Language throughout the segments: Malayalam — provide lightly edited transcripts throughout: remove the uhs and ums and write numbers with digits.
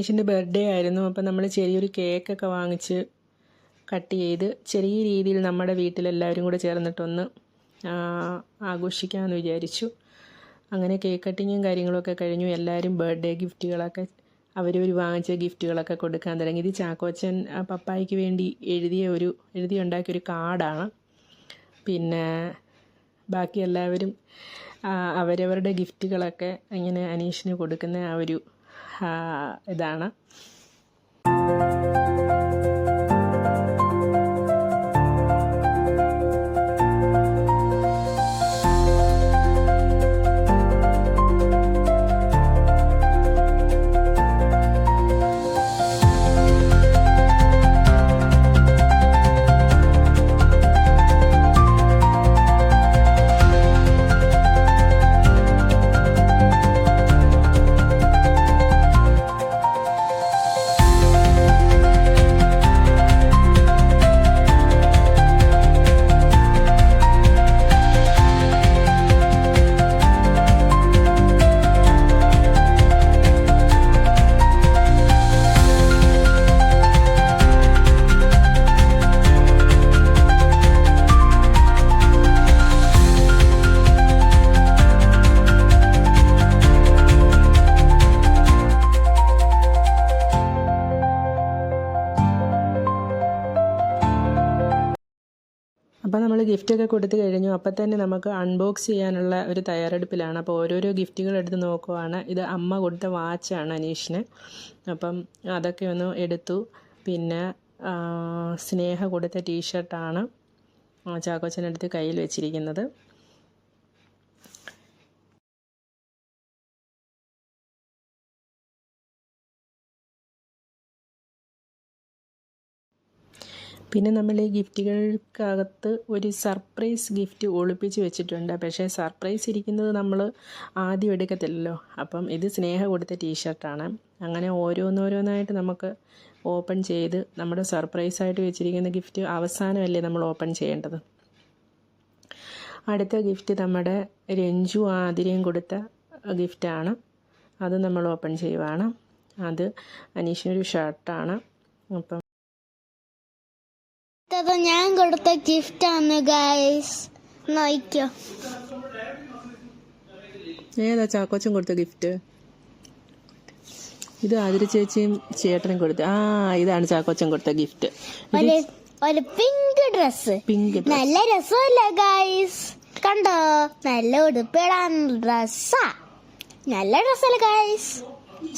അനീഷിൻ്റെ ബർത്ത്ഡേ ആയിരുന്നു. അപ്പം നമ്മൾ ചെറിയൊരു കേക്കൊക്കെ വാങ്ങിച്ച് കട്ട് ചെയ്ത് ചെറിയ രീതിയിൽ നമ്മുടെ വീട്ടിലെല്ലാവരും കൂടെ ചേർന്നിട്ടൊന്ന് ആഘോഷിക്കാമെന്ന് വിചാരിച്ചു. അങ്ങനെ കേക്ക് കട്ടിങ്ങും കാര്യങ്ങളൊക്കെ കഴിഞ്ഞു. എല്ലാവരും ബർത്ത്ഡേ ഗിഫ്റ്റുകളൊക്കെ അവരവർ വാങ്ങിച്ച ഗിഫ്റ്റുകളൊക്കെ കൊടുക്കാൻ തുടങ്ങി. ഇത് ചാക്കോച്ചൻ പപ്പായ്ക്ക് വേണ്ടി എഴുതിയുണ്ടാക്കിയൊരു കാർഡാണ്. പിന്നെ ബാക്കി എല്ലാവരും അവരവരുടെ ഗിഫ്റ്റുകളൊക്കെ ഇങ്ങനെ അനീഷിന് കൊടുക്കുന്ന ആ ഒരു ഇതാണ്. അപ്പോൾ നമ്മൾ ഗിഫ്റ്റൊക്കെ കൊടുത്തു കഴിഞ്ഞു. അപ്പം തന്നെ നമുക്ക് അൺബോക്സ് ചെയ്യാനുള്ള ഒരു തയ്യാറെടുപ്പിലാണ്. അപ്പോൾ ഓരോരോ ഗിഫ്റ്റുകൾ എടുത്ത് നോക്കുവാണ്. ഇത് അമ്മ കൊടുത്ത വാച്ചാണ് അനീഷിന്. അപ്പം അതൊക്കെ ഒന്ന് എടുത്തു. പിന്നെ സ്നേഹ കൊടുത്ത ടീഷർട്ടാണ് ചാക്കോച്ചനെടുത്ത് കയ്യിൽ വെച്ചിരിക്കുന്നത്. പിന്നെ നമ്മൾ ഈ ഗിഫ്റ്റുകൾക്കകത്ത് ഒരു സർപ്രൈസ് ഗിഫ്റ്റ് ഒളിപ്പിച്ച് വെച്ചിട്ടുണ്ട്. പക്ഷേ സർപ്രൈസ് ഇരിക്കുന്നത് നമ്മൾ ആദ്യം എടുക്കത്തില്ലല്ലോ. അപ്പം ഇത് സ്നേഹ കൊടുത്ത ടീഷർട്ടാണ്. അങ്ങനെ ഓരോന്നോരോന്നായിട്ട് നമുക്ക് ഓപ്പൺ ചെയ്ത് നമ്മുടെ സർപ്രൈസായിട്ട് വെച്ചിരിക്കുന്ന ഗിഫ്റ്റ് അവസാനമല്ലേ നമ്മൾ ഓപ്പൺ ചെയ്യേണ്ടത്. അടുത്ത ഗിഫ്റ്റ് നമ്മുടെ രഞ്ജു ആതിരയും കൊടുത്ത ഗിഫ്റ്റാണ്. അത് നമ്മൾ ഓപ്പൺ ചെയ്യുവാണ്. അത് അനീഷിനൊരു ഷർട്ടാണ്. അപ്പം ഞാൻ കൊടുത്ത ഗിഫ്റ്റാണ് ഗൈസ്, നോക്കിയോ. ഏതാ ചാക്കോച്ചൻ കൊടുത്ത ഗിഫ്റ്റ്? ഇത് ആതിര ചേച്ചിയും ചേട്ടനും കൊടുത്ത. ഇതാണ് ചാക്കോച്ചൻ കൊടുത്ത ഗിഫ്റ്റ്. ഒരു പിങ്ക് ഡ്രസ്. നല്ല രസമല്ല ഗൈസ്, കണ്ടോ? നല്ല ഉടുപ്പിടാൻ ഡ്രസ്സാ. നല്ല ഡ്രസ്സല്ലേ ഗൈസ്?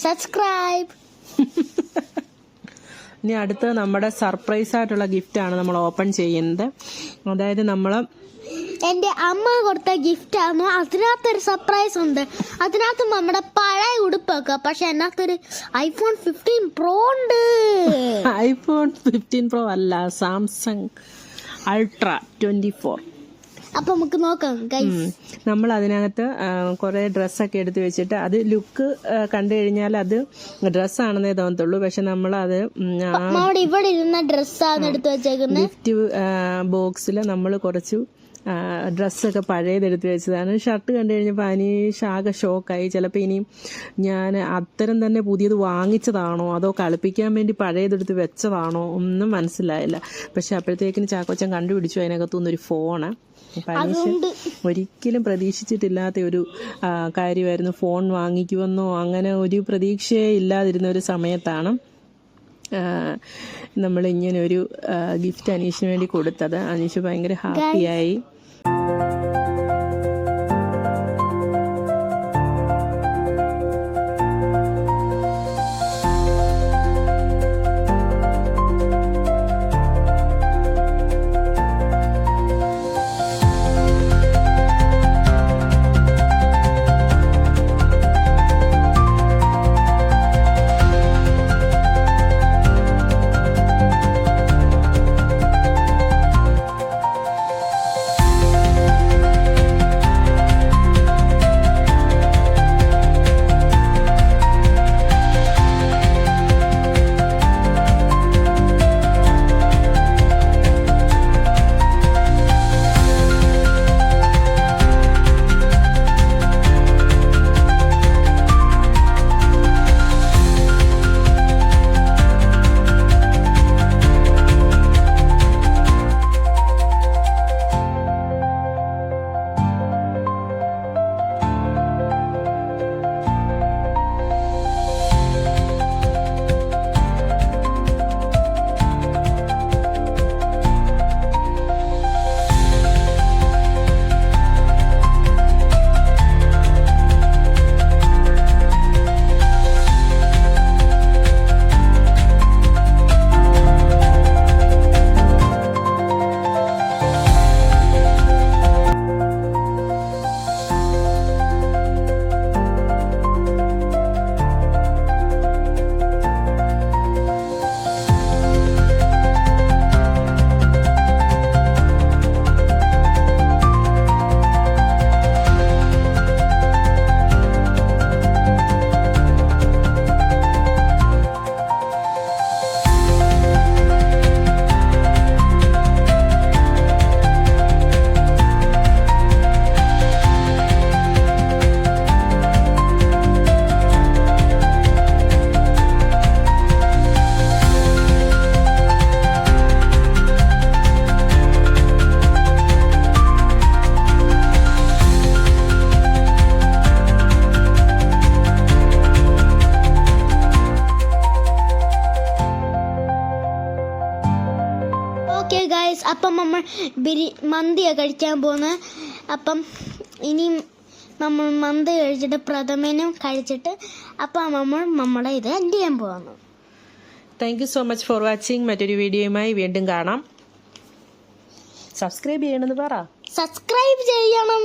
സബ്സ്ക്രൈബ്. ഇനി അടുത്ത നമ്മുടെ സർപ്രൈസ് ആയിട്ടുള്ള ഗിഫ്റ്റാണ് നമ്മൾ ഓപ്പൺ ചെയ്യുന്നത്. അതായത് നമ്മൾ എൻ്റെ അമ്മ കൊടുത്ത ഗിഫ്റ്റാണ്. അതിനകത്തൊരു സർപ്രൈസ് ഉണ്ട്. അതിനകത്ത് നമ്മുടെ പഴയ ഉടുപ്പൊക്കെ, പക്ഷെ അതിനകത്തൊരു iPhone 15 Pro ഉണ്ട്. iPhone 15 Pro അല്ല, സാംസങ് Ultra 24. അപ്പം നമുക്ക് നോക്കാം ഗൈസ്. നമ്മൾ അതിനകത്ത് കുറേ ഡ്രസ്സൊക്കെ എടുത്ത് വെച്ചിട്ട് അത് ലുക്ക് കണ്ടു കഴിഞ്ഞാൽ അത് ഡ്രസ്സാണെന്നേ തോന്നത്തുള്ളൂ. പക്ഷെ നമ്മളത് ഇവിടെ ഇരുന്ന ഡ്രസ്സാണ് എടുത്ത് വെച്ചേക്കുന്നത്. ഗിഫ്റ്റ് ബോക്സിൽ നമ്മൾ കുറച്ച് ഡ്രസ്സൊക്കെ പഴയതെടുത്ത് വെച്ചതാണ്. ഷർട്ട് കണ്ടു കഴിഞ്ഞപ്പോൾ അനീഷ് ആകെ ഷോക്കായി. ചിലപ്പോൾ ഇനിയും ഞാൻ അത്തരം തന്നെ പുതിയത് വാങ്ങിച്ചതാണോ അതോ കളിപ്പിക്കാൻ വേണ്ടി പഴയതെടുത്ത് വെച്ചതാണോ ഒന്നും മനസ്സിലായില്ല. പക്ഷെ അപ്പോഴത്തേക്കിന് ചാക്കോച്ചൻ കണ്ടുപിടിച്ചു അതിനകത്തുനിന്നൊരു ഫോണ്. അപ്പം അനീഷ് ഒരിക്കലും പ്രതീക്ഷിച്ചിട്ടില്ലാത്ത ഒരു കാര്യമായിരുന്നു. ഫോൺ വാങ്ങിക്കുമെന്നോ അങ്ങനെ ഒരു പ്രതീക്ഷയേ ഇല്ലാതിരുന്ന ഒരു സമയത്താണ് നമ്മളിങ്ങനെ ഒരു ഗിഫ്റ്റ് അനീഷിന് വേണ്ടി കൊടുത്തത്. അനീഷ് ഭയങ്കര ഹാപ്പിയായി. അപ്പം നമ്മൾ മന്തിയാണ് കഴിക്കാൻ പോകുന്നത്. അപ്പം ഇനിയും നമ്മൾ മന്തി കഴിച്ചിട്ട് പ്രഥമനും കഴിച്ചിട്ട് അപ്പം നമ്മൾ നമ്മുടെ ഇത് എൻഡ് ചെയ്യാൻ പോകുന്നു. Thank you so much for watching. മറ്റൊരു വീഡിയോയുമായി വീണ്ടും കാണാം. സബ്സ്ക്രൈബ് ചെയ്യണമെന്ന് പറ. സബ്സ്ക്രൈബ് ചെയ്യണം.